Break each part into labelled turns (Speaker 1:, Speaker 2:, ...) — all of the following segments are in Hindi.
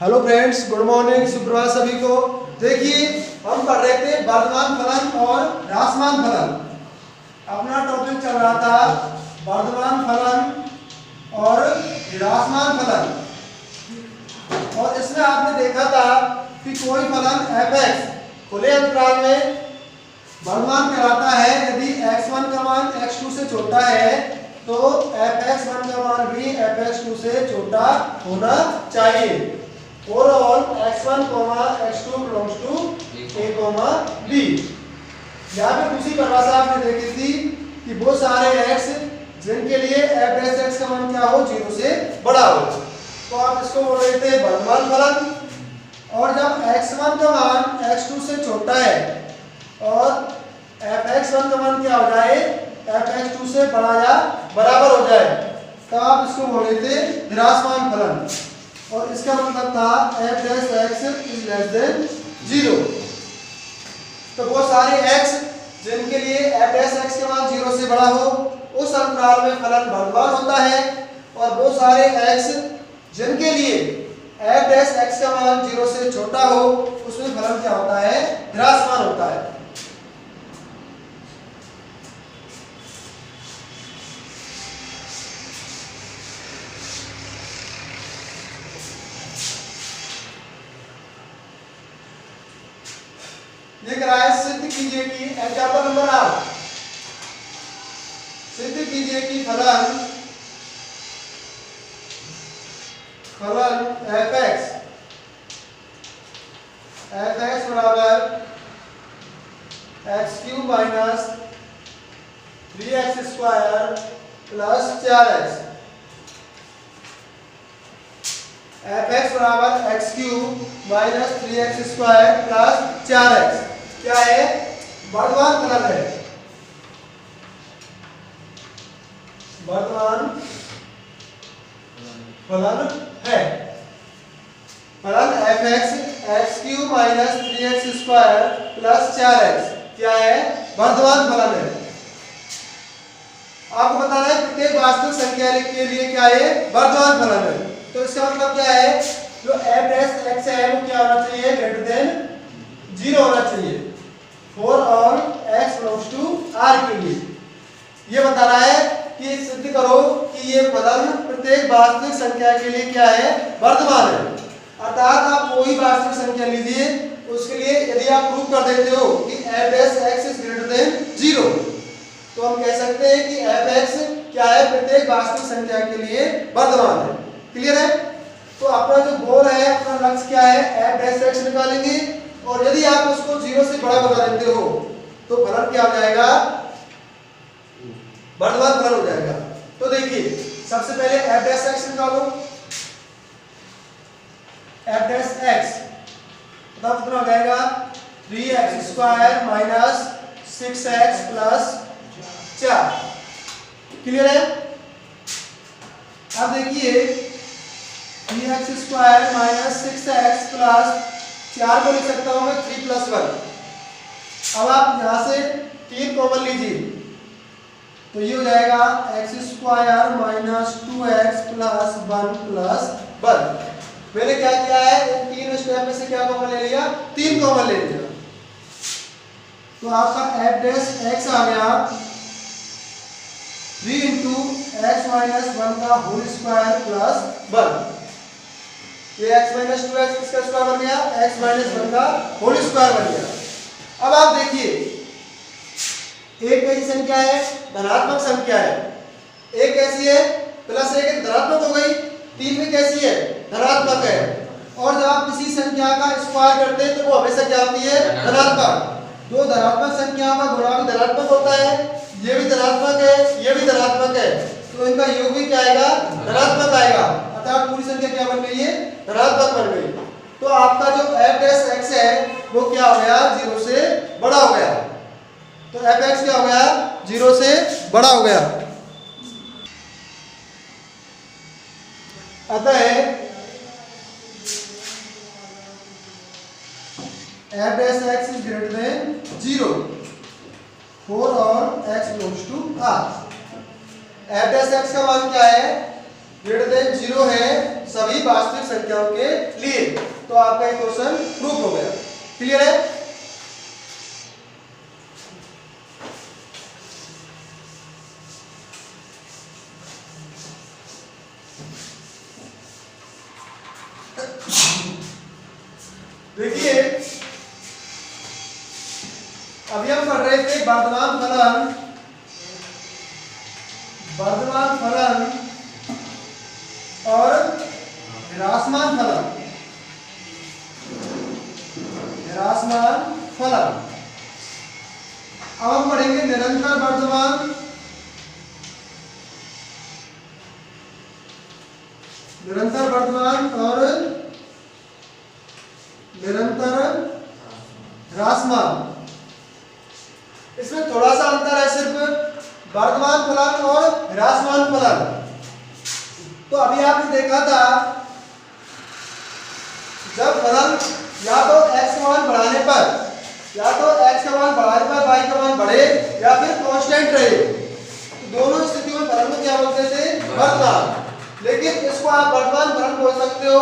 Speaker 1: हेलो फ्रेंड्स, गुड मॉर्निंग, सुप्रभात सभी को। देखिए, हम पढ़ रहे थे वर्धमान फलन और ह्रासमान फलन। अपना टॉपिक चल रहा था वर्धमान फलन और ह्रासमान फलन। और इसमें आपने देखा था कि कोई फलन f(x) खुले अंतराल में वर्धमान कहलाता है यदि x1 का मान x2 से छोटा है, तो f(x1) का मान भी f(x2) से छोटा होना चाहिए। For all x1, x2 belongs to a, b। यहाँ पे दूसरी परिभाषा आपने देखी थी कि वो सारे x जिनके लिए f(x) का मान क्या हो, 0 से बड़ा हो, तो आप इसको बोल रहे थे वर्धमान फलन। और जब x1 का मान x2 से छोटा है और f(x1) का मान क्या हो जाए, f(x2) से बड़ा या बराबर हो जाए, तो आप इसको बोल रहे थे ह्रासमान फलन। और इसका मतलब था f(x) इज लेस देन 0। तो वो सारे x जिनके लिए f(x) का मान 0 से बड़ा हो, उस अंतराल में फलन वर्धमान होता है। और वो सारे x जिनके लिए f(x) का मान 0 से छोटा हो, उसमें फलन क्या होता है, ह्रासमान होता है। ये कराए सिद्ध कीजिए कि एग्जाम्पल नंबर 8, सिद्ध कीजिए कि फलन f(x) बराबर x³ minus 3x² plus 4x। f(x) बराबर x³ minus 3x² plus 4x क्या है, वर्धमान फलन है। वर्धमान फलन है। फलन f(x) x³ minus 3x² plus 4x क्या है, वर्धमान फलन है। आपको बताना है प्रत्येक वास्तविक संख्या के लिए क्या है, वर्धमान फलन है। तो इसका मतलब क्या है, जो f(x) है वो क्या होना चाहिए, ग्रेटर देन 0 होना चाहिए। For all x belongs to r के लिए ये बता रहा है कि सिद्ध करो कि ये फलन प्रत्येक वास्तविक संख्या के लिए क्या है, वर्धमान है। अर्थात आप कोई वास्तविक संख्या लीजिए, उसके लिए यदि आप प्रूव कर देते हो कि f(x) इज ग्रेटर देन 0, तो हम कह सकते हैं कि f(x) क्या है, प्रत्येक वास्तविक संख्या के लिए वर्धमान है। क्लियर है। तो अपना जो गोल है, अपना लक्ष्य क्या है, f(x) निकालेंगे। और यदि आप उसको 0 से बड़ा बना देते हो, तो फलन क्या हो जाएगा, वर्धमान फलन हो जाएगा। तो देखिए, सबसे पहले f(x) निकालो। f(x) तब कितना हो जाएगा, 3x² minus 6x plus 4। Clear है। अब देखिए, 3x² माइनस 6x प्लस 4 को लिख सकता हूं मैं 3 + 1। अब आप यहां से 3 कॉमन लीजिए, तो ये हो जाएगा x² minus 2x plus 1 plus 1। मैंने क्या किया है, इन 3 स्टेप में से क्या कॉमन ले लिया, 3 कॉमन ले लिया। तो आपका f(x) आ गया 3 × x - 1 का होल स्क्वायर प्लस 1। ये x - 2x किसका स्क्वायर बन गया, x - 1 का होल स्क्वायर बन गया। अब आप देखिए, एक कैसी संख्या है, धनात्मक संख्या है। एक कैसी है, +1 धनात्मक हो गई। 3 में कैसी है, धनात्मक है। और जब आप किसी संख्या का स्क्वायर करते हैं तो वो हमेशा क्या होती है, धनात्मक। दो धनात्मक संख्याओं का गुणा भी धनात्मक होता है। ये भी धनात्मक है, ये भी धनात्मक है, तो इनका योग भी क्या आएगा, धनात्मक आएगा। अर्थात पूरी संख्या क्या बन गई है, धनात्मक बन गई। तो आपका जो f(x) है वो क्या हो गया, 0 से बड़ा हो गया। तो f(x) क्या हो गया, 0 से बड़ा हो गया। अतः f(x) is greater than 0 for all x belongs to r। f(x) का मान क्या है, ग्रेटर देन 0 है सभी वास्तविक संख्याओं के लिए। तो आपका ये क्वेश्चन प्रूफ हो गया। क्लियर है? देखिए अभी हम पढ़ रहे थे वर्धमान फलन और ह्रासमान फलन। अब हम पढ़ेंगे निरंतर वर्धमान और निरंतर ह्रासमान। इसमें थोड़ा सा अंतर है, सिर्फ वर्धमान फलन और ह्रासमान फलन। तो अभी आपने देखा था जब फलन या तो x का मान बढ़ाने पर y का मान बढ़े या फिर कांस्टेंट रहे, तो दोनों स्थितियों में फलन को क्या बोलते थे? वर्धमान। लेकिन इसको आप वर्धमान फलन बोल सकते हो,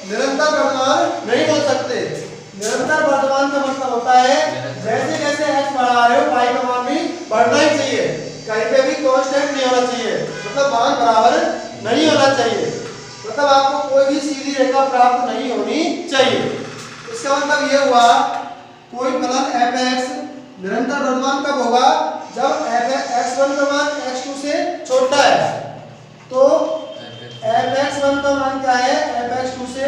Speaker 1: निरंतर वर्धमान नहीं बोल सकते। निरंतर वर्धमान का मतलब होता है जैसे जैसे x बढ़ा रहे हो y का मान भी बढ़ना ही चाहिए, कहीं पे भी कांस्टेंट नहीं होना चाहिए, मतलब मान बराबर नहीं होना चाहिए, मतलब आपको कोई भी सीधी रेखा प्राप्त नहीं होनी चाहिए। इसका मतलब ये हुआ कोई फलन f(x) निरंतर वर्धमान कब होगा? जब x1 का मान x2 से छोटा है। तो f(x1) का मान क्या है? f(x2) से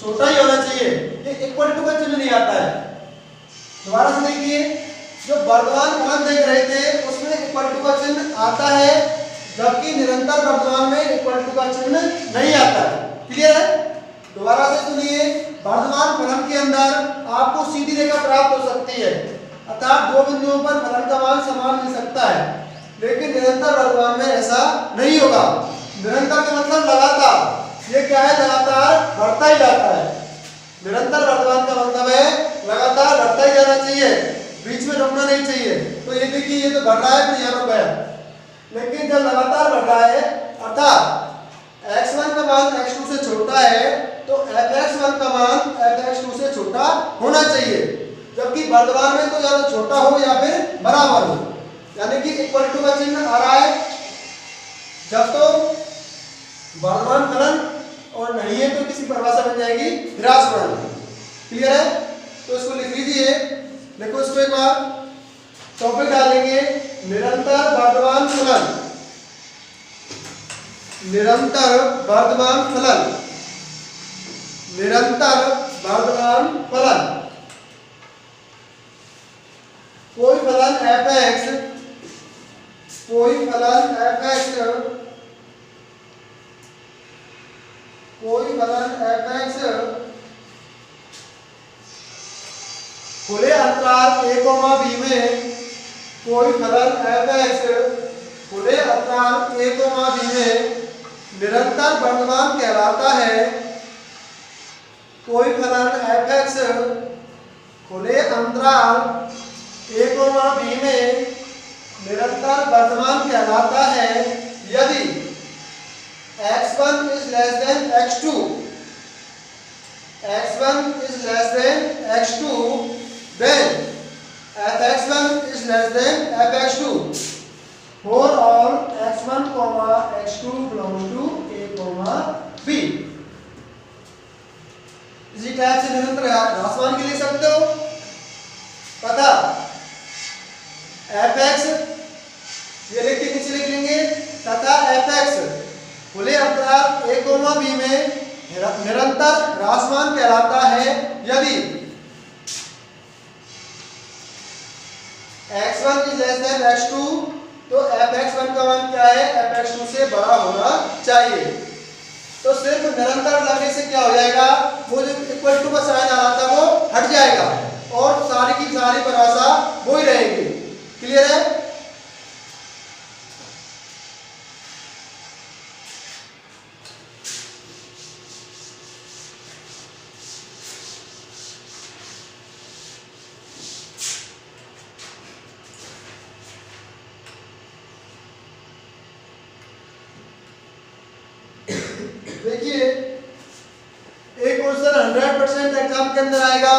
Speaker 1: छोटा ही होना चाहिए। ये इक्वल टू का चिन्ह नहीं आता है। दोबारा से देखिए, जो वर्धमान फलन देख रहे थे उसमें इक्वल टू का चिन्ह आता है, जबकि निरंतर वर्धमान में इक्वल टू का चिन्ह नहीं आता है। क्लियर है? दोबारा से सुनिए, वर्धमान फलन के अंदर आपको सीधी रेखा प्राप्त हो सकती है, अर्थात दो बिंदुओं पर फलन का मान समान मिल सकता है, लेकिन निरंतर वर्धमान में ऐसा नहीं होगा। निरंतर का मतलब लगातार, ये क्या है? लगातार बढ़ता ही जाता है। निरंतर वर्धमान का मतलब है लगातार बढ़ता ही जाना चाहिए, बीच में रुकना नहीं चाहिए। तो ये देखिए, ये तो बढ़ रहा है, फिर यहाँ रुक गया। लेकिन जब लगातार बढ़ रहा है, अर्थात x1 का मान x2 से छोटा है, तो fx1 का मान fx2 से छोटा होना चाहिए, जबकि वर्धमान में तो या तो छोटा हो या फिर बराबर हो, यानी कि इक्वल टू का चिन्ह आ रहा है जब तो वर्धमान फलन, और नहीं है तो किसी परिभाषा बन जाएगी ह्रासमान। क्लियर है? तो इसको लिख लीजिए, देखो इसको एक बार टॉपिक डालेंगे, निरंतर वर्धमान फलन। निरंतर वर्धमान फलन कोई फलन f(x) खुले अंतराल a, b में कोई फलन f(x) खुले अंतराल a, b में निरंतर वर्धमान कहलाता है। कोई फलन f(x) खुले अंतराल a, b में निरंतर वर्धमान कहलाता है यदि x1 is less than x2, then fx1 is less than fx2 for all x1, x2 belongs to a, b। इसी टाइप से निरंतर ह्रासमान के लिख सकते हो, पता fx ये लिख के नीचे लिख लेंगे, तथा fx खुले अंतराल a, b में निरंतर ह्रासमान कहलाता है यदि x1 is less than x2, तो fx1 का मान क्या है? fx2 से बड़ा होना चाहिए। तो सिर्फ निरंतर लगने से क्या हो जाएगा? वो जो इक्वल टू का साइन आ रहा था वो हट जाएगा और सारी की सारी परिभाषा वो ही रहेगी। क्लियर है? देखिए एक क्वेश्चन 100% एग्जाम के अंदर आएगा,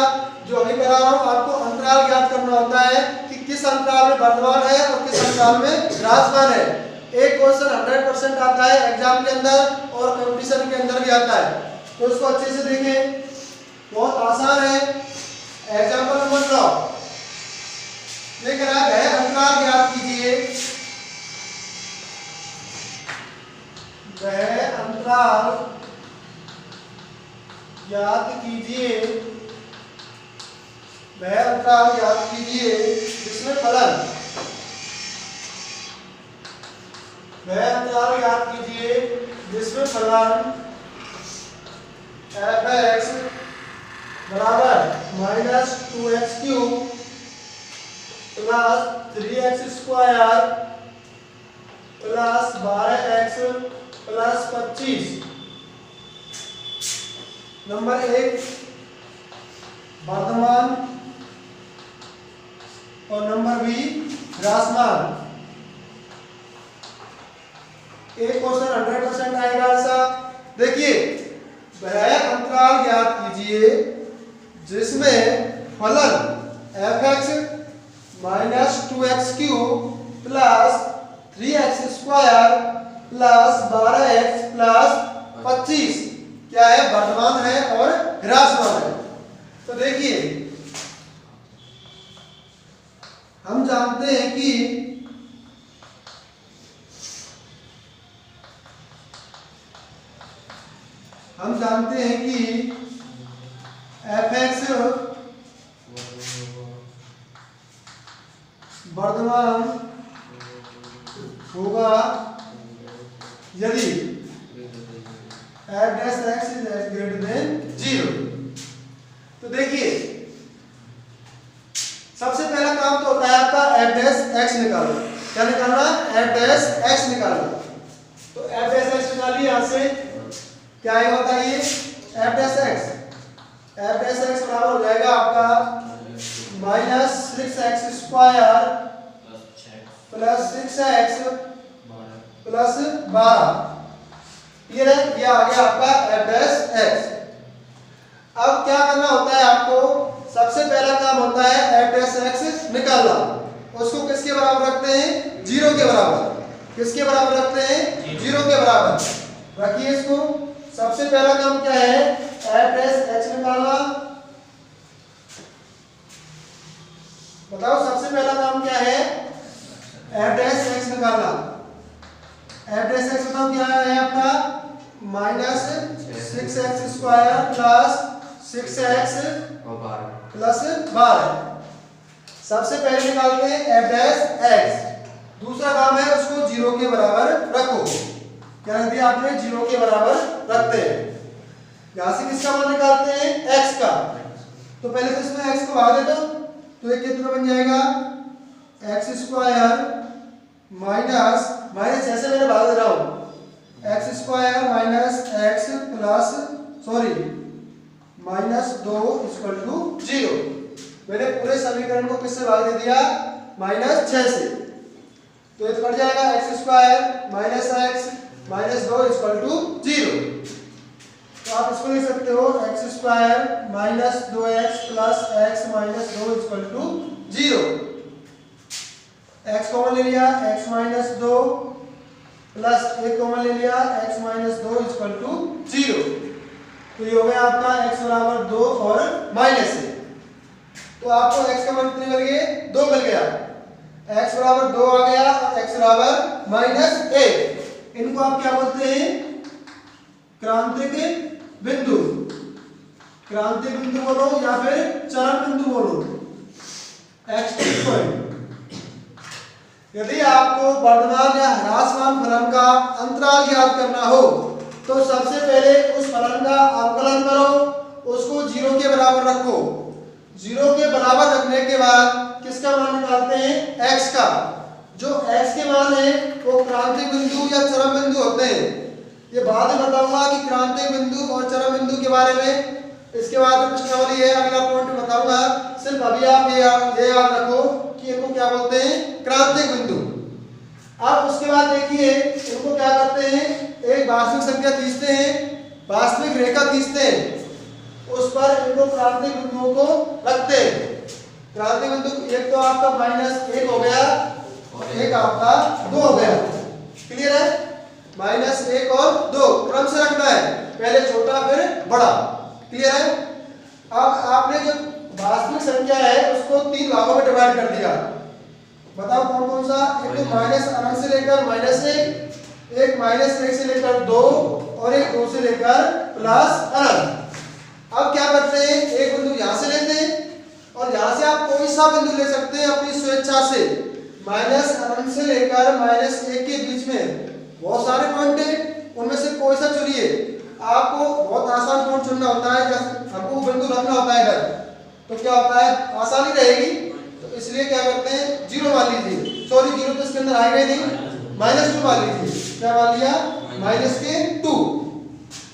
Speaker 1: जो अभी करा रहा हूं आपको अंतराल ज्ञात करना होता है कि किस अंतराल में वर्तमान है और किस अंतराल में ह्रासमान है। एक क्वेश्चन 100% आता है एग्जाम के अंदर और कंपटीशन के अंदर भी आता है, तो उसको अच्छे से देखें, बहुत आसान है। एग्जाम्पल नंबर 9 लेकर आ गए, अंतराल ज्ञात कीजिए, वह अंतराल ज्ञात कीजिए, वह अंतराल ज्ञात कीजिए जिसमें फलन, वह अंतराल ज्ञात कीजिए जिसमें फलन f(x) बराबर -2x³ plus 3x² plus 12x plus 25। Number 1 वर्धमान और नंबर बी ह्रासमान। एक क्वेश्चन 100% आएगा ऐसा। देखिए वह अंतराल ज्ञात कीजिए जिसमें फलन f(x) -2x³ plus 3x² plus 12x plus 25 क्या है, वर्तमान है और ह्रासमान है। तो देखिए हम जानते हैं कि f(x) वर्तमान होगा यदि f(x) > 0। तो देखिए सबसे पहला काम तो होता है आपका f(x) निकालना। क्या निकालना? f(x) निकालना। तो f(x) निकालिए यहां से, क्या आएगा बताइए, f(x) बराबर हो जाएगा आपका -6x² plus 6x plus 12। Clear है? ये आ गया आपका f(x). अब क्या करना होता है आपको, सबसे पहला काम होता है f(x) निकालना। उसको किसके बराबर रखते हैं? 0 के बराबर। किसके बराबर रखते हैं? 0 के बराबर रखिए इसको। सबसे पहला काम क्या है? f(x) निकालना। बताओ सबसे पहला काम क्या है? f(x) निकालना। f(x) बताओ क्या है आपका? -6x² plus 6x plus 12। सबसे पहले निकालते हैं f(x). दूसरा काम है उसको 0 के बराबर रखो। क्या रख दिया आपने? 0 के बराबर रखते हैं। यहां से किसका मान निकालते हैं? x का। तो पहले तो इसमें x को भाग दे दो, तो ये कितना बन जाएगा? x² माइनस ऐसे मैंने भाग दे रहा हूं, x² माइनस x प्लस -2 = 0। मैंने पूरे समीकरण को किससे भाग दे दिया? -6 से। तो ये कट जाएगा, x² माइनस x माइनस 2 = 0। तो आप इसको लिख सकते हो x² minus 2x plus x minus 2 = 0। x common ले लिया, x माइनस 2 प्लस 1 कॉमन ले लिया, x माइनस 2 = 0। तो ये हो गया आपका x बराबर 2 और माइनस है। तो आपको x का मान कितने मिल गए? 2 मिल गया। x बराबर 2 आ गया और x बराबर -1। इनको आप क्या बोलते हैं? क्रांतिक बिंदु। क्रांतिक बिंदु बोलो या फिर चरम बिंदु बोलो, एक्सट्रीम पॉइंट। यदि आपको वर्धमान या ह्रासमान फलन का अंतराल ज्ञात करना हो तो सबसे पहले उस फलन का अवकलन करो, उसको 0 के बराबर रखो। 0 के बराबर रखने के बाद किसका मान निकालते हैं? x का। जो x के मान है वो क्रांतिक बिंदु या चरम बिंदु होते हैं। ये बाद में बताऊंगा कि क्रांतिक बिंदु और चरम बिंदु के बारे में। इसके बाद प्रश्नावली है, अगला पॉइंट बताऊंगा। सिर्फ अभी आप ये याद रखो कि इनको क्या बोलते हैं? क्रांतिक बिंदु। अब उसके बाद देखिए इनको क्या करते हैं, एक वास्तविक संख्या खींचते हैं, वास्तविक रेखा खींचते हैं, उस पर इनको क्रांतिक बिंदुओं को रखते हैं। क्रांतिक बिंदु एक तो आपका -1 हो गया और एक आपका 2 हो गया। क्लियर है? -1 और 2 क्रम से रखना है, पहले छोटा फिर बड़ा। क्लियर है? अब आपने जो वास्तविक संख्या है उसको 3 भागों में डिवाइड कर दिया। बताओ कौन कौन सा? एक तो माइनस अनंत से लेकर -1, एक -1 से लेकर 2 और एक 2 से लेकर प्लस अनंत। अब क्या करते हैं, एक बिंदु यहां से लेते हैं और यहां से आप कोई सा बिंदु ले सकते हैं अपनी स्वेच्छा से। माइनस अनंत से लेकर -1 के बीच में बहुत सारे पॉइंट हैं, उनमें से कोई सा चुनिए। आपको बहुत आसान पॉइंट चुनना होता है, जब आपको बिंदु रखना होता है इधर, तो क्या होता है आसानी रहेगी, तो इसलिए क्या करते हैं 0 मान लीजिए। सॉरी 0 तो इसके अंदर आएगा ही नहीं, -2 मान लीजिए। क्या मान लिया? -2।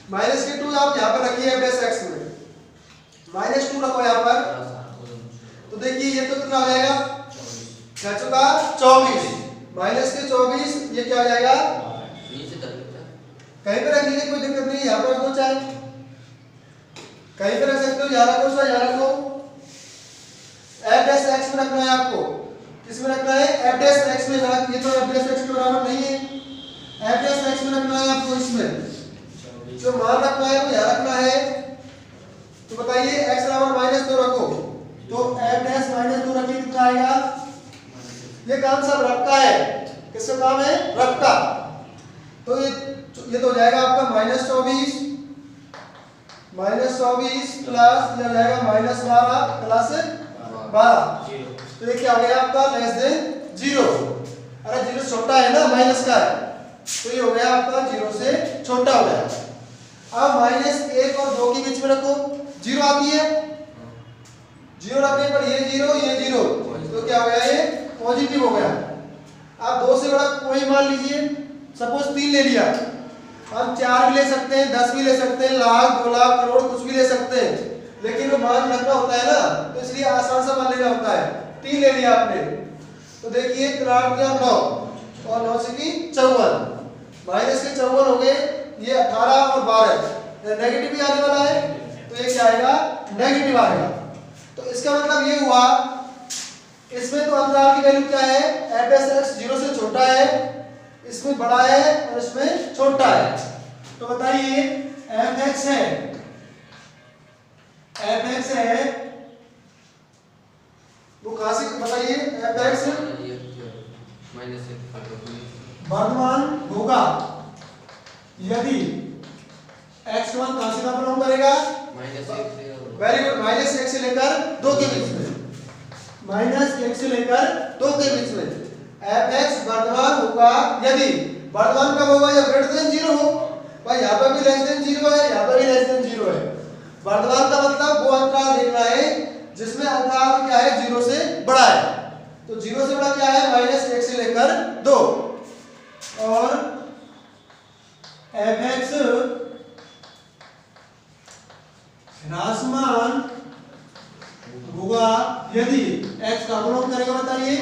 Speaker 1: -2 आप यहाँ पर रखिए f(x) में, -2 रखो यहाँ पर। तो देखिए ये तो कितना हो जाएगा, क्या चुका 24, -24, ये क्या हो जाएगा, कहीं पे रख लीजिए कोई दिक्कत नहीं, यहाँ पर रख दो, चाहे कहीं पे रख सकते हो, यहाँ रखो सा यहाँ रखो। f(x) में रखना है आपको, किसमें रखना है f(x) में, ये तो f(x) के बराबर नहीं है, f(x) में रखना है आपको, इसमें जो मान रखना है वो यहाँ रखना है। तो बताइए x बराबर -2 रखो, तो f(-2) रखिए, कितना आएगा, ये काम सब रफ का है, किसका काम है, रफ का। तो ये तो हो जाएगा आपका -24 प्लस ये हो जाएगा -12 प्लस 12, तो ये क्या हो गया आपका <0। अरे 0 छोटा है ना, माइनस का है, तो ये हो गया आपका 0 से छोटा हो गया। अब -1 और 2 के बीच में रखो, 0 आती है, 0 रखने पर ये 0, तो क्या हो गया, ये पॉजिटिव हो गया। आप 2 से बड़ा कोई मान लीजिए, सपोज 3 ले लिया, हम 4 भी ले सकते हैं, 10 भी ले सकते हैं, लाख 2 लाख करोड़ कुछ भी ले सकते हैं, लेकिन वो मान रखना होता है ना, तो इसलिए आसान सा मान लेना होता है। 3 ले लिया आपने, तो देखिए 3 9 और 9 से की 54, -54 हो गए, ये 18 और 12 नेगेटिव भी आने वाला है, तो ये क्या आएगा, नेगेटिव आएगा। तो इसका मतलब ये हुआ, इसमें तो अंतराल की वैल्यू क्या है, f(x) 0 से छोटा है, इसमें बड़ा है और इसमें छोटा है। तो बताइए f(x) है, वो कहां से बताइए, f(x) वर्धमान होगा यदि x मान कहां से बिलोंग करेगा, वेरी गुड, -1 से लेकर 2 के बीच में, -1 से लेकर 2 के बीच में f(x) वर्धमान होगा यदि, वर्धमान कब होगा, जब >0 हो। भाई यहाँ पर भी <0 है, यहाँ पर भी <0 है। वर्धमान का मतलब वो अंतराल देखना है जिसमें अंतराल क्या है, 0 से बड़ा है। तो 0 से बड़ा क्या है, -1 से लेकर 2, और f(x) ह्रासमान होगा यदि x का अवलोकन करेगा, बताइए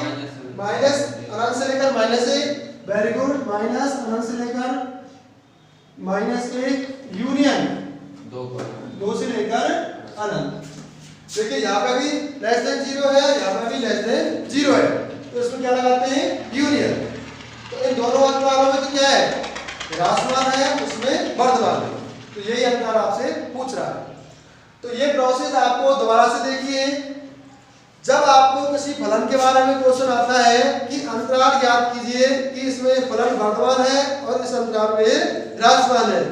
Speaker 1: अनंत से लेकर -1, वेरी गुड, अनंत से लेकर -1 यूनियन 2 से लेकर अनंत। देखिए यहाँ पे भी <0 है, यहाँ पे भी <0 है, तो इसमें क्या लगाते हैं, यूनियन। तो इन दोनों अंतरालों में तो क्या है, ह्रासमान है, उसमें वर्धमान है, तो यही अंतराल आपसे पूछ रहा है। तो ये प्रोसेस आपको दोबारा से देखिए, जब आपको किसी फलन के बारे में क्वेश्चन आता है कि अंतराल ज्ञात कीजिए कि इसमें फलन वर्धमान है और इस अंतराल में ह्रासमान है,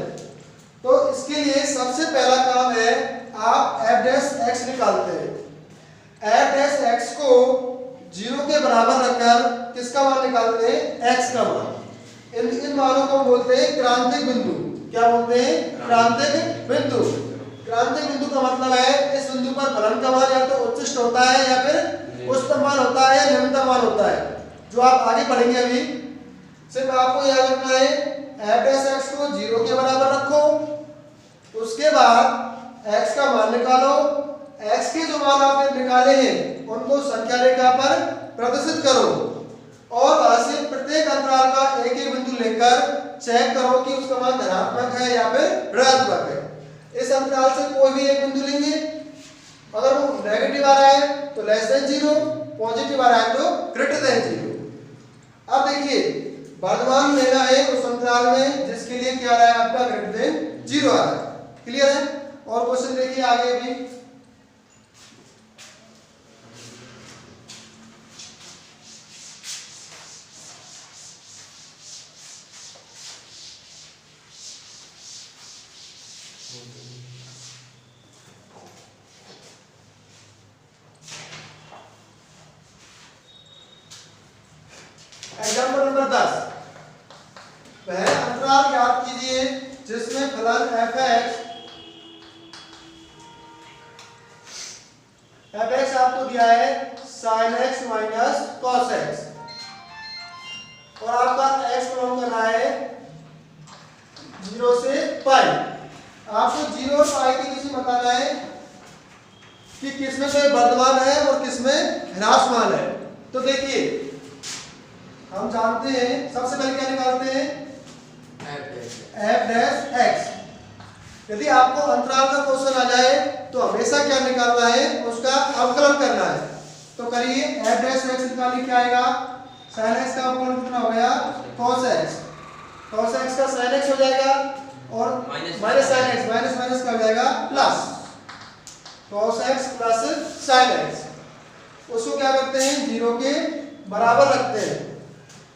Speaker 1: तो इसके लिए सबसे पहला काम है आप f(x) निकालते हैं। f(x) को 0 के बराबर रखकर किसका मान निकालते हैं, x का मान। इन मानों को बोलते हैं क्रांतिक बिंदु। क्या बोलते हैं, क्रांतिक बिंदु। क्रांतिक बिंदु का मतलब है इस बिंदु पर फलन का मान या तो उच्चिष्ट होता है या फिर उच्चतम मान होता है या निम्नतम मान होता है, जो आप आगे पढ़ेंगे। अभी सिर्फ आपको याद रखना है f(x) को 0 के बराबर रखो, उसके बाद x का मान निकालो, x के जो मान आपने निकाले हैं उनको संख्या रेखा पर प्रदर्शित करो, और वहां से प्रत्येक अंतराल लेकर चेक करो कि उसका मान धनात्मक है या फिर ऋणात्मक है। इस अंतराल से कोई भी एक बिंदु लेंगे, अगर वो नेगेटिव आ रहा है तो लेस देन 0, पॉजिटिव आ रहा है तो ग्रेटर देन 0। अब देखिए वर्धमान लेना है उस अंतराल में जिसके लिए क्या आ रहा है आपका ग्रेटर देन 0 आ रहा है। क्लियर है? और क्वेश्चन देखिए आगे भी। एग्जाम्पल नंबर 10, वह अंतराल याद कीजिए जिसमें फलन fx आपको दिया है sin x minus cos x और आपका x बिलोंग कर रहा है 0 से पाई। आपको 0 और पाई के बीच में बताना है कि किसमें से वर्धमान है और किसमें ह्रासमान है। तो देखिए हम जानते हैं सबसे पहले क्या निकालते हैं f डैश x। यदि आपको अंतराल का क्वेश्चन आ जाए तो हमेशा क्या निकालना है उसका अवकलन करना है। तो करिए f डैश x निकालिए, क्या आएगा sin x का अवकलन कितना हो गया cos x, cos x का sin x हो जाएगा और minus sin x, minus minus का हो जाएगा plus cos x plus sin x। उसको क्या करते हैं 0 के बराबर रखते हैं।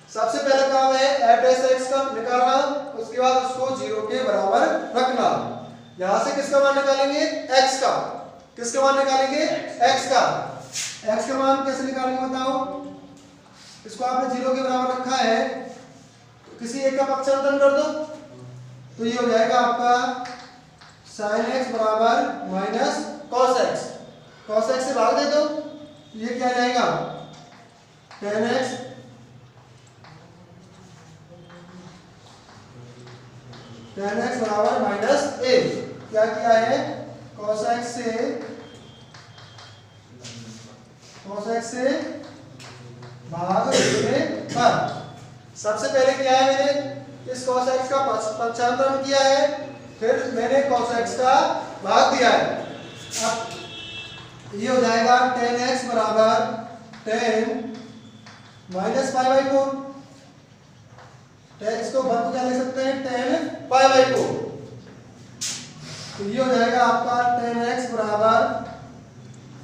Speaker 1: सबसे पहले काम है f डैश x का निकालना, उसके बाद उसको 0 के बराबर रखना। यहां से किसका मान निकालेंगे x का, किसका मान निकालेंगे x का। x का मान कैसे निकालेंगे बताओ। इसको आपने 0 के बराबर रखा है तो किसी एक का पक्षांतर कर दो तो ये हो जाएगा आपका sin x बराबर minus cos x, cos x से भाग दे दो ये क्या जाएगा tan x बराबर माइनस a। क्या किया है cos x से भाग देने पर सबसे पहले किया है मैंने इस cos x का पक्षांतरण किया है, फिर मैंने cos x का भाग दिया है। अब ये हो जाएगा tan x बराबर tan माइनस पाई बाई 4। इसको बंद क्या लिख सकते हैं tan पाई बाई 4। तो ये हो जाएगा आपका tan x बराबर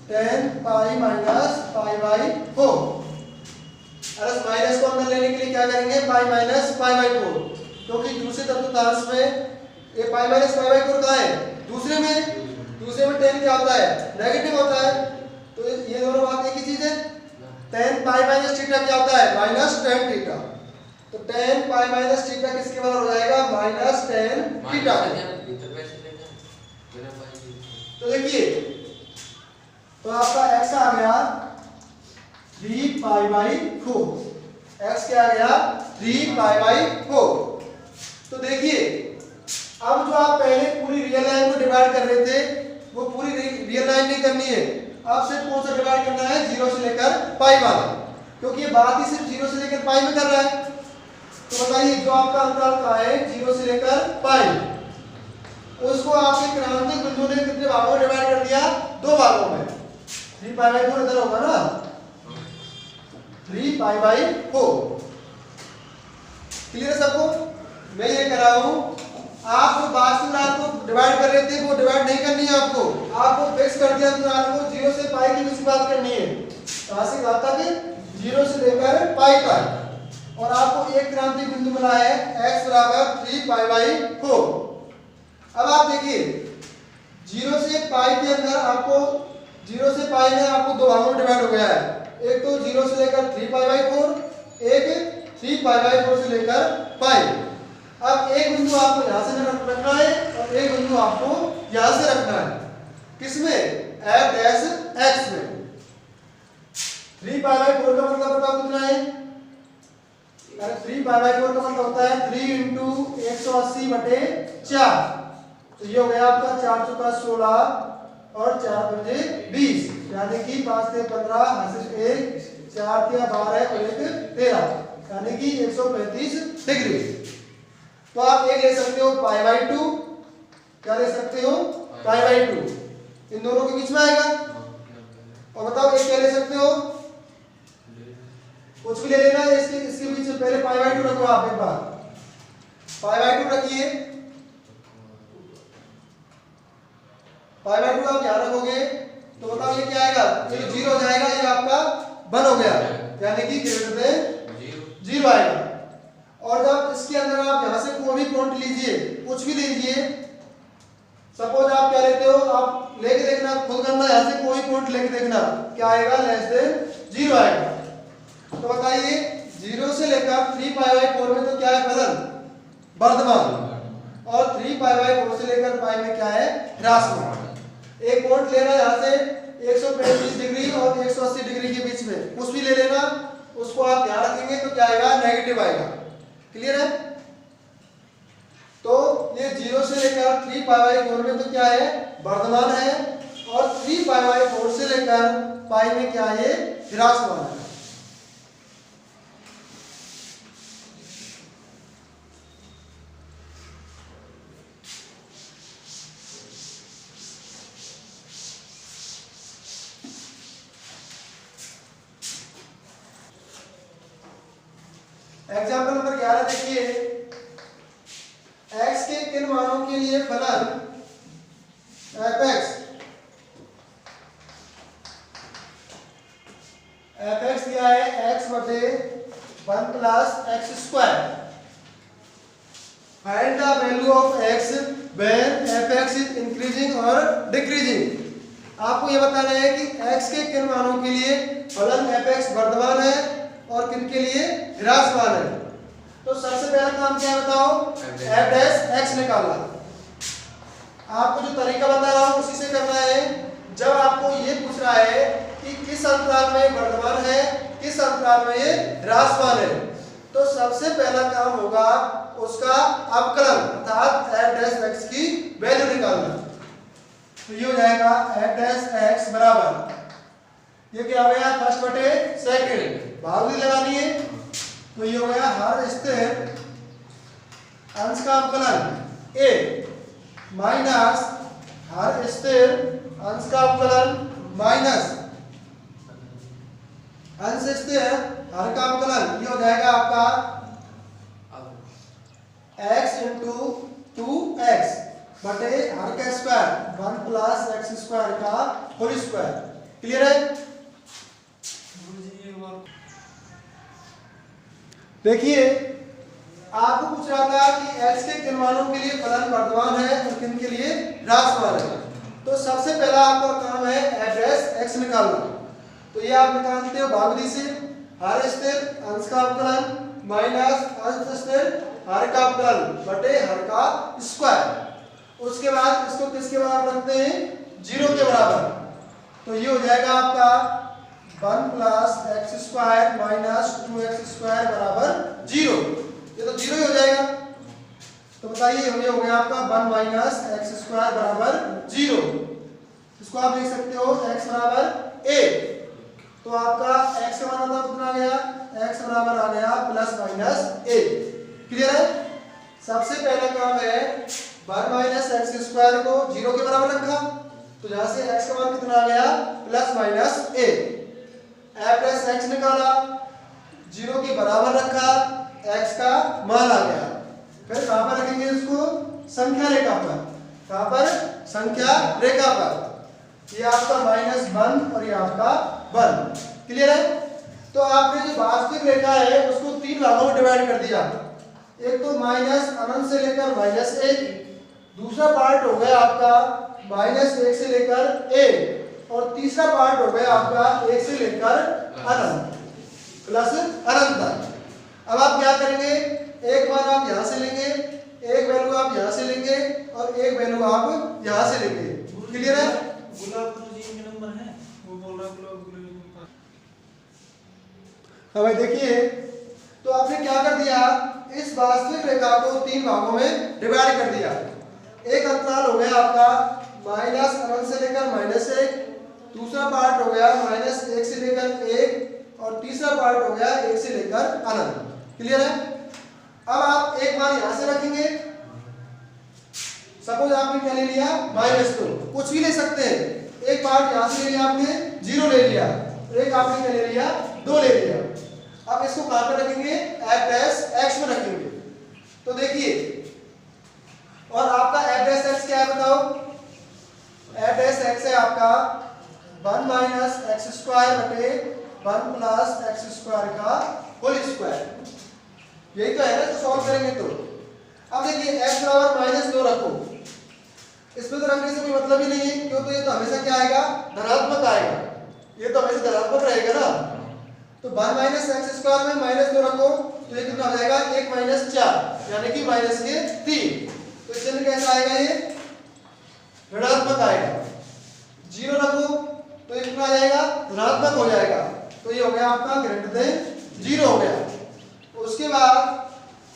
Speaker 1: tan pi minus pi by 4। अरे इस माइनस को अंदर लेने के लिए क्या करेंगे पाई माइनस पाई बाई 4, क्योंकि दूसरे तत्वतांश में ये पाई माइनस पाई बाई 4 कहाँ है दूसरे में tan क्या होता है नेगेटिव होता है। तो ये दोनों बात एक ही चीज है। tan पाई माइनस थीटा क्या होता है माइनस tan थीटा। तो tan पाई माइनस थीटा किसके बराबर हो जाएगा माइनस tan थीटा। तो देखिए तो आपका x आ गया 3 पाई बाई 4, x क्या आ गया 3 पाई बाई 4। तो देखिए अब जो आप पहले पूरी रियल लाइन को डिवाइड कर रहे थे वो पूरी रियल लाइन नहीं करनी है, अब सिर्फ कौन सा डिवाइड करना है 0 से लेकर पाई वाला, क्योंकि ये बात ही सिर्फ 0 से लेकर पाई में कर रहा है। तो बताइए जो आपका अंतराल का है 0 से लेकर पाई, उसको आपके क्रांतिक बिंदु ने कितने भागों में डिवाइड कर दिया 2 भागों में। 3 पाई बाई 4 इधर होगा ना 3 पाई बाई 4। क्लियर है सबको। मैं ये कर रहा हूं आप जो वास्तविक अंतराल को डिवाइड कर रहे थे वो डिवाइड नहीं करनी है आपको फिक्स कर दिया अंतराल को 0 से पाई की बीच बात करनी है। कहां से कहा था कि 0 से लेकर पाई तक और आपको एक क्रांतिक बिंदु मिला है x बराबर 3 पाई बाई 4। अब आप देखिए 0 से पाई के अंदर आपको 0 से पाई में आपको 2 भागों में डिवाइड हो गया है, एक तो 0 से लेकर 3 पाई बाई 4, एक 3 पाई बाई 4 से लेकर पाई। अब एक बिंदु आपको यहां से रखना है और एक बिंदु आपको यहां से रखना है, किसमें f डैश x में। 3 पाई बाई 4 का मतलब बताओ कितना है। 3 पाई बाई 4 का मतलब होता है 3 इंटू 180 बटे 4। तो ये हो गया आपका 4 चौका 16 और 4 पंजे 20, यानी कि 5 से 15 हासिल 1 4 तिया 12 और 1 13। यानी कि 135 डिग्री। तो आप एक ले सकते हो π/2, क्या ले सकते हो π/2, इन दोनों के बीच में आएगा। और बताओ एक क्या ले सकते हो, कुछ भी ले लेना, इसके बीच में पहले π/2 रखो। आप एक बार π/2 रखिए, π/2 आप यहाँ रखोगे तो बताओ ये क्या आएगा, ये 0 हो जाएगा, ये आपका 1 हो गया, यानी कि ग्रेटर देन 0 आएगा। और जब इसके अंदर आप यहाँ से कोई भी पॉइंट लीजिए, कुछ भी लीजिए, सपोज आप क्या लेते हो, आप लेके देखना, खुद करना, यहाँ से कोई पॉइंट लेके देखना, क्या आएगा, लेस देन 0 आएगा। तो बताइए 0 से लेकर 3π/4 में तो क्या है, फलन वर्धमान, और 3π/4 से लेकर पाई में क्या है, ह्रासमान। एक पॉइंट लेना यहाँ से 135 डिग्री और 180 डिग्री के बीच में, कुछ भी ले लेना, उसको आप यहाँ रखेंगे तो क्या आएगा, नेगेटिव आएगा। क्लियर है? तो ये 0 से लेकर 3π/4 में तो क्या है, वर्धमान है, और 3π/4 से लेकर पाई में क्या है, ह्रासमान है। एग्जाम्पल नंबर 11 देखिए, x के किन मानों के लिए फलन fx दिया है x/1 + x²। Find the value of x when fx is increasing और डिक्रीजिंग। आपको यह बताना है कि x के किन मानों के लिए फलन fx वर्धमान है और किन के लिए ह्रासमान है। तो सबसे पहला काम क्या है बताओ, f' निकालना। आपको जो तरीका बता रहा हूं उसी से करना है। जब आपको ये पूछ रहा है कि किस अंतराल में वर्धमान है, किस अंतराल में ये ह्रासमान है, तो सबसे पहला काम होगा उसका अवकलन अर्थात f' की वैल्यू निकालना। तो ये हो जाएगा f' बराबर, ये क्या हो गया, फर्स्ट बटे सेकंड, बाउंड्री लगानी है। तो ये हो गया हर स्थिर अंश का अवकलन a माइनस हर स्थिर अंश का अवकलन माइनस अंश स्थिर हर का अवकलन। ये हो जाएगा आपका x × 2x बटे हर का स्क्वायर 1 + x² का होल स्क्वायर। क्लियर है? देखिए आपको पूछ रहा था कि x के किन मानों के लिए फलन वर्धमान है और किन के लिए ह्रासमान है। तो सबसे पहला आपका काम है f' निकालना। तो ये आप निकालते हो बाउंड्री से, हर स्थिर अंश का अवकलन माइनस अंश स्थिर हर का अवकलन बटे हर का स्क्वायर। उसके बाद इसको किसके बराबर रखते हैं, 0 के बराबर। तो ये हो जाएगा आपका 1 + x² माइनस 2x² बराबर 0। ये तो 0 ही हो जाएगा। तो बताइए ये हो गया आपका 1 - x² बराबर 0। इसको आप लिख सकते हो x बराबर a। तो आपका x का मान कितना आ गया, x बराबर आ गया ±a। क्लियर है? सबसे पहला काम है 1 - x² को 0 के बराबर रखा, तो यहां से x का मान कितना आ गया, +-a। f' निकाला, 0 के बराबर रखा, x का मान आ गया। फिर कहां पर रखेंगे इसको, संख्या रेखा पर। कहां पर, संख्या रेखा पर। ये आपका -1 और ये आपका 1। क्लियर है? तो आपने जो वास्तविक रेखा है उसको 3 भागों में डिवाइड कर दिया। एक तो -अनंत से लेकर -1, दूसरा पार्ट हो गया आपका -1 से लेकर a, और तीसरा पार्ट हो गया आपका 1 से लेकर अनंत प्लस अनंत तक। अब आप क्या करेंगे, एक मान आप यहां से लेंगे, एक वैल्यू आप यहां से लेंगे और एक वैल्यू आप यहां से लेंगे। क्लियर है?
Speaker 2: गुलाब जी के नंबर है, वो बोल रहा गुलाब।
Speaker 1: हाँ भाई देखिए, तो आपने क्या कर दिया, इस वास्तविक रेखा को 3 भागों में डिवाइड कर दिया। एक अंतराल हो गया आपका -अनंत से लेकर -1, दूसरा पार्ट हो गया -1 से लेकर 1, और तीसरा पार्ट हो गया 1 से लेकर अनंत। क्लियर है? अब आप एक मान यहां से रखेंगे, सपोज आपने क्या ले लिया -2, कुछ भी ले सकते हैं। एक पार्ट यहां से ले लिया आपने 0 ले लिया, एक आपने क्या ले लिया 2 ले लिया। अब इसको कहां पे रखेंगे f डैश x में रखेंगे। तो देखिए, और आपका f डैश x क्या है बताओ? f डैश x है आपका 1 माइनस एक्स स्क्वायर बटे 1 प्लस एक्स स्क्वायर का होल स्क्वायर। यही तो है ना, तो सॉल्व करेंगे तो। अब देखिए x बराबर -2 रखो, इसमें तो रखने से कोई मतलब ही नहीं है, क्यों? तो ये तो हमेशा क्या आएगा धनात्मक आएगा, ये तो हमेशा धनात्मक रहेगा ना। तो 1 माइनस एक्स स्क्वायर में -2 रखो तो ये कितना हो जाएगा 1 माइनस 4 यानी कि -3। तो इस चिन्ह कैसा आएगा? ये ऋणात्मक आएगा। 0 रखो तो ये कितना आ जाएगा धनात्मक हो जाएगा। तो ये हो गया आपका ग्रेटर देन 0 हो गया। उसके बाद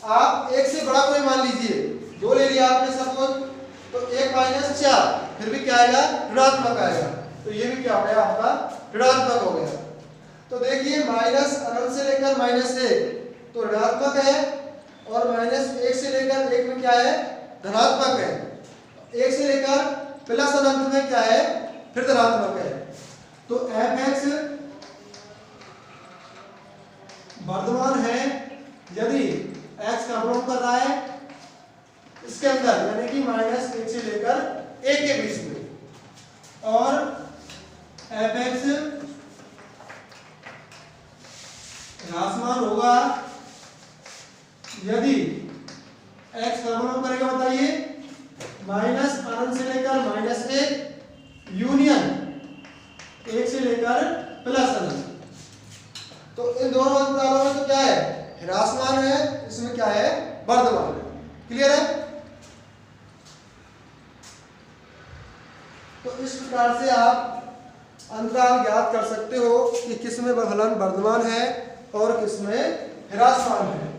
Speaker 1: आप 1 से बड़ा कोई मान लीजिए, 2 ले लिया आपने सपोज, तो 1 माइनस 4 फिर भी क्या आएगा ऋणात्मक आएगा। तो ये भी क्या हो गया आपका ऋणात्मक हो गया। तो देखिए माइनस अनंत से लेकर -1 तो ऋणात्मक है, और -1 से लेकर 1 में क्या है धनात्मक है, 1 से लेकर प्लस अनंत में क्या है फिर धनात्मक है। तो f(x) वर्धमान है यदि x का गुणन कर रहा है इसके अंदर, यानी कि -1 से लेकर 1 के बीच में, और f(x) ह्रासमान होगा यदि x का गुणन करेगा, बताइए माइनस अनंत से लेकर -1 यूनियन 1 से लेकर प्लस अनंत। तो इन दोनों अंतरालों में तो क्या है ह्रासमान है, इसमें क्या है वर्धमान है। क्लियर है? तो इस प्रकार से आप अंतराल ज्ञात कर सकते हो कि किसमें फलन वर्धमान है और किसमें ह्रासमान है।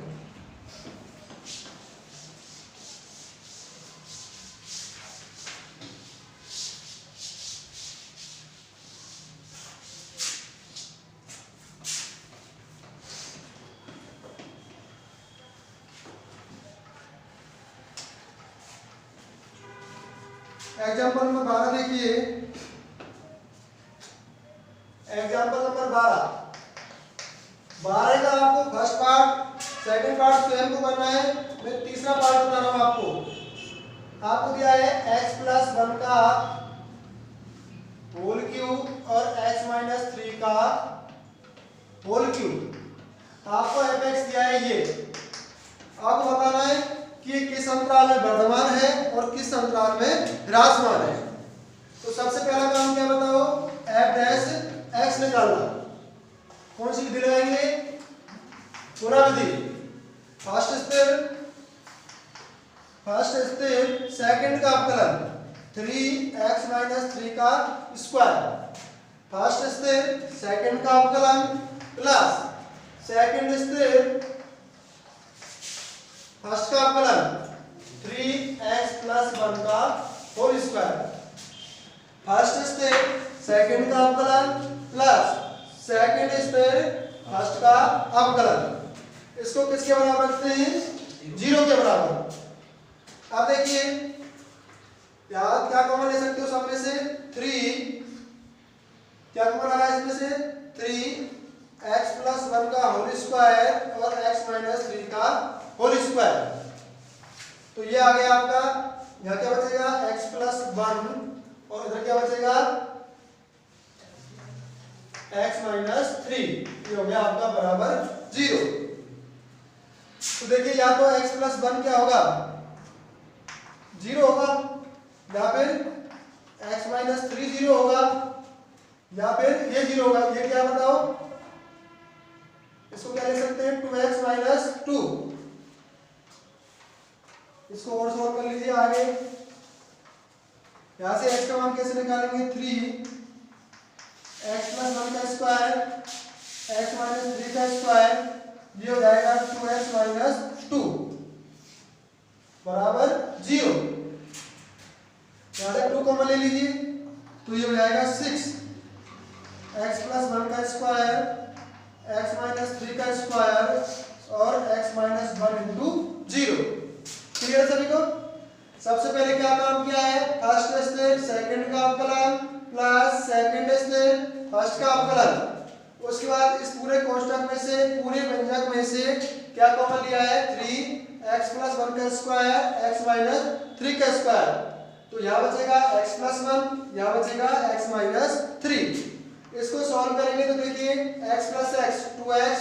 Speaker 1: एग्जाम्पल नंबर 12 देखिए, एग्जाम्पल नंबर 12 का आपको फर्स्ट पार्ट सेकंड पार्ट स्वयं को करना है, मैं तीसरा पार्ट बता रहा हूं आपको दिया है x+1 का होल क्यूब और x-3 का होल क्यूब। आपको f(x) दिया है, ये आपको बताना है कि किस अंतराल में वर्धमान है और किस अंतराल में ह्रासमान है। तो सबसे पहला काम क्या बताओ, f(x) निकालना। कौन सी विधि लगाएंगे? पूरा विधि। फर्स्ट स्टेप सेकंड का अवकलन 3x-3 का स्क्वायर। फर्स्ट स्टेप सेकंड का अवकलन प्लस सेकंड स्टेप फर्स्ट का अवकलन 3x+1 का whole square. First step second का अवकलन प्लस सेकंड स्टेप फर्स्ट का अवकलन। इसको किसके बराबर रखते हैं? 0 के बराबर। अब देखिए यार क्या कॉमन ले सकते हो सब में से 3, क्या कॉमन आ रहा है इसमें से 3x+1 का होल स्क्वायर और x-3 का होल स्क्वायर। तो ये आ गया आपका, यहाँ क्या बचेगा x+1 और इधर क्या बचेगा x-3। ये हो गया आपका बराबर 0। तो देखिए या तो x+1 क्या होगा 0 होगा, या फिर x-3 0 होगा, या फिर ये 0 होगा। ये क्या बताओ, इसको क्या ले सकते हैं 2x-2। इसको और सॉल्व कर लीजिए आगे। यहां से x का मान कैसे निकालेंगे 3 x+1 का स्क्वायर x-3 का स्क्वायर, ये हो जाएगा 2x-2 बराबर 0। यहां से 2 कॉमन ले लीजिए तो ये हो जाएगा 6 x+1 का स्क्वायर x-3 का स्क्वायर और x माइनस 1 इंटू 0। क्लियर है सभी को? सबसे पहले क्या काम किया है, फर्स्ट स्टेप सेकंड का अवकलन प्लस सेकंड स्टेप फर्स्ट का अवकलन। उसके बाद इस पूरे कोष्ठक में से, पूरे व्यंजक में से क्या कॉमन लिया है, 3x प्लस 1 का स्क्वायर x माइनस 3 का स्क्वायर। तो यहाँ बचेगा x प्लस 1, यहाँ बचेगा x माइनस 3। इसको सॉल्व करेंगे तो देखिए x plus x 2x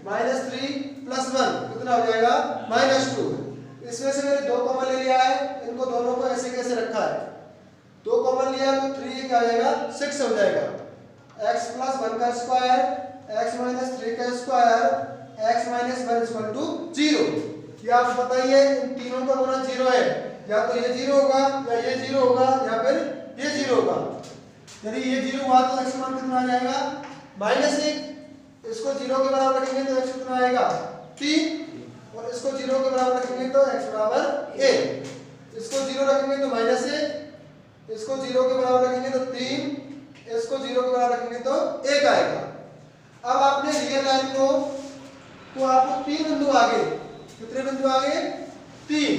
Speaker 1: minus 3 plus 1 कितना हो जाएगा, -2। इसमें से मैंने 2 कॉमन ले लिया है, इनको दोनों को ऐसे कैसे रखा है, 2 कॉमन लिया तो 3 क्या हो जाएगा, 6 हो जाएगा। x प्लस 1 का स्क्वायर x माइनस 3 का square x minus 1 equal to 0। ये आपको पता ही है, इन तीनों का गुना 0 है, या तो ये 0 होगा या ये 0 होगा या फिर ये 0 होगा। यदि ये 0 हुआ तो x मान कितना आ जाएगा, -1। इसको 0 के बराबर रखेंगे तो x कितना आएगा, 3। और इसको 0 के बराबर रखेंगे तो x बराबर 1। इसको 0 रखेंगे तो -1, इसको 0 के बराबर रखेंगे तो 3, इसको 0 के बराबर रखेंगे तो 1 आएगा। अब आपने रियल लाइन को, तो आपको 3 बिंदु आगे, कितने बिंदु आगे, 3।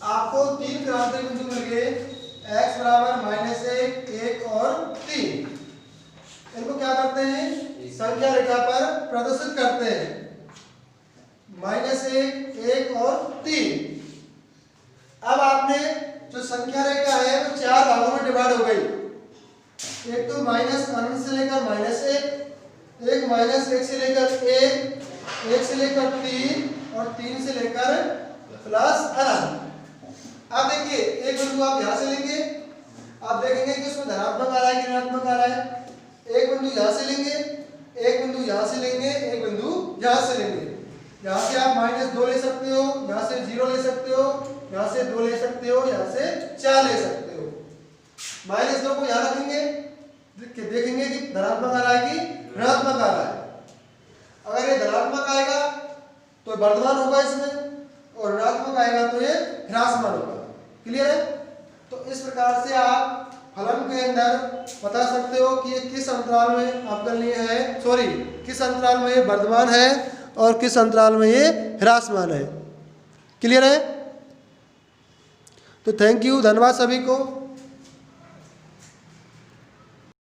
Speaker 1: आपको 3 क्रांतिक बिंदु मिल गए, x बराबर -1, 1 और 3। इनको क्या करते हैं, संख्या रेखा पर प्रदर्शित करते हैं, -1, 1 और 3। अब आपने जो संख्या रेखा है वो 4 भागों में डिवाइड हो गई। एक तो माइनस अनंत से लेकर -1, एक -1 से लेकर 1, 1 से लेकर 3 और 3 से लेकर प्लस अनंत। अब देखिए एक बिंदु आप यहाँ से लेंगे, आप देखेंगे कि उसमें धनात्मक आ रहा है कि ऋणात्मक आ रहा है। एक बिंदु यहाँ से लेंगे, एक बिंदु यहाँ से लेंगे, एक बिंदु यहाँ से लेंगे। यहाँ से आप -2 ले सकते हो, यहाँ से 0 ले सकते हो, यहाँ से 2 ले सकते हो, यहाँ से 4 ले सकते हो। -2 को यहाँ रखेंगे, देखेंगे कि धनात्मक आ रहा है कि ऋणात्मक आ रहा है। अगर ये धनात्मक आएगा तो वर्धमान होगा इसमें, और ऋणात्मक आएगा तो ये ह्रासमान होगा। क्लियर है? तो इस प्रकार से आप फलन के अंदर बता सकते हो कि ये किस अंतराल में अवकलनीय है, सॉरी किस अंतराल में ये वर्धमान है और किस अंतराल में ये ह्रासमान है। क्लियर है? तो थैंक यू, धन्यवाद सभी को।